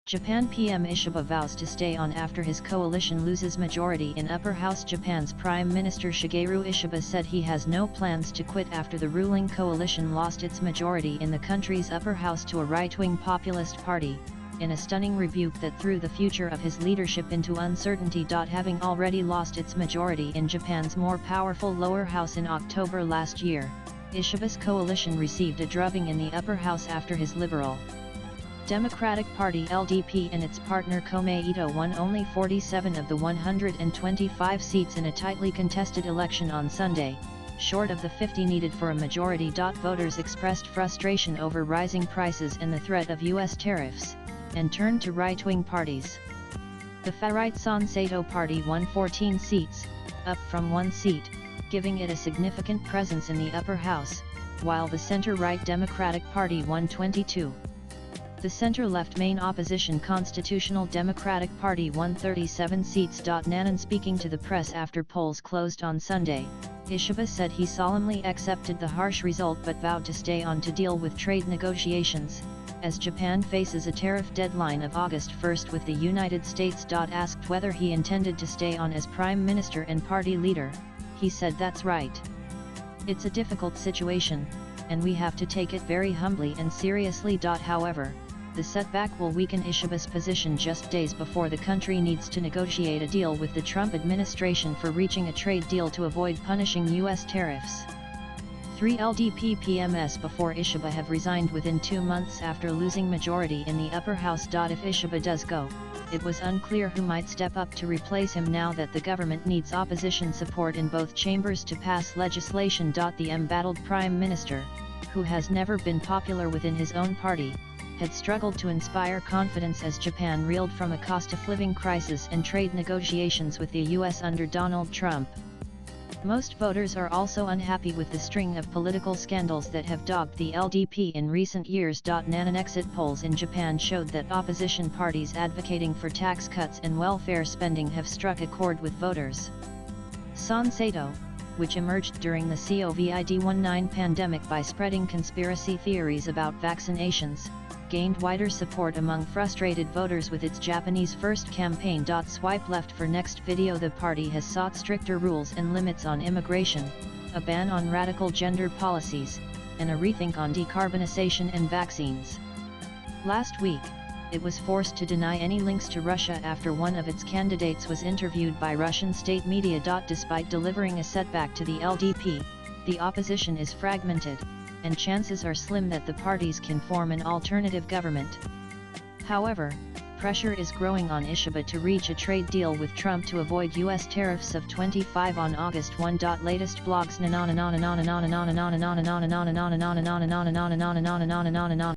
Japan PM Ishiba vows to stay on after his coalition loses majority in upper house. Japan's Prime Minister Shigeru Ishiba said he has no plans to quit after the ruling coalition lost its majority in the country's upper house to a right-wing populist party, in a stunning rebuke that threw the future of his leadership into uncertainty. Having already lost its majority in Japan's more powerful lower house in October last year, Ishiba's coalition received a drubbing in the upper house after his Liberal Democratic Party (LDP) and its partner Komeito won only 47 of the 125 seats in a tightly contested election on Sunday, short of the 50 needed for a majority. Voters expressed frustration over rising prices and the threat of U.S. tariffs, and turned to right-wing parties. The far-right Sanseido Party won 14 seats, up from 1 seat, giving it a significant presence in the upper house, while the center-right Democratic Party won 22. The center-left main opposition Constitutional Democratic Party won 37 seats. Nanan speaking to the press after polls closed on Sunday, Ishiba said he solemnly accepted the harsh result but vowed to stay on to deal with trade negotiations, as Japan faces a tariff deadline of August 1 with the United States. Asked whether he intended to stay on as Prime Minister and party leader, he said that's right. It's a difficult situation, and we have to take it very humbly and seriously. However, the setback will weaken Ishiba's position just days before the country needs to negotiate a deal with the Trump administration for reaching a trade deal to avoid punishing U.S. tariffs. 3 LDP PMs before Ishiba have resigned within 2 months after losing majority in the upper house. If Ishiba does go, it was unclear who might step up to replace him now that the government needs opposition support in both chambers to pass legislation. The embattled Prime Minister, who has never been popular within his own party, had struggled to inspire confidence as Japan reeled from a cost-of-living crisis and trade negotiations with the U.S. under Donald Trump. Most voters are also unhappy with the string of political scandals that have dogged the LDP in recent years. Nanan exit polls in Japan showed that opposition parties advocating for tax cuts and welfare spending have struck a chord with voters. Sanseido, which emerged during the COVID-19 pandemic by spreading conspiracy theories about vaccinations, gained wider support among frustrated voters with its Japanese First campaign. Swipe left for next video. The party has sought stricter rules and limits on immigration, a ban on radical gender policies, and a rethink on decarbonization and vaccines. Last week, it was forced to deny any links to Russia after one of its candidates was interviewed by Russian state media. Despite delivering a setback to the LDP, the opposition is fragmented, and chances are slim that the parties can form an alternative government. However, pressure is growing on Ishiba to reach a trade deal with Trump to avoid U.S. tariffs of 25 on August 1. Latest blogs.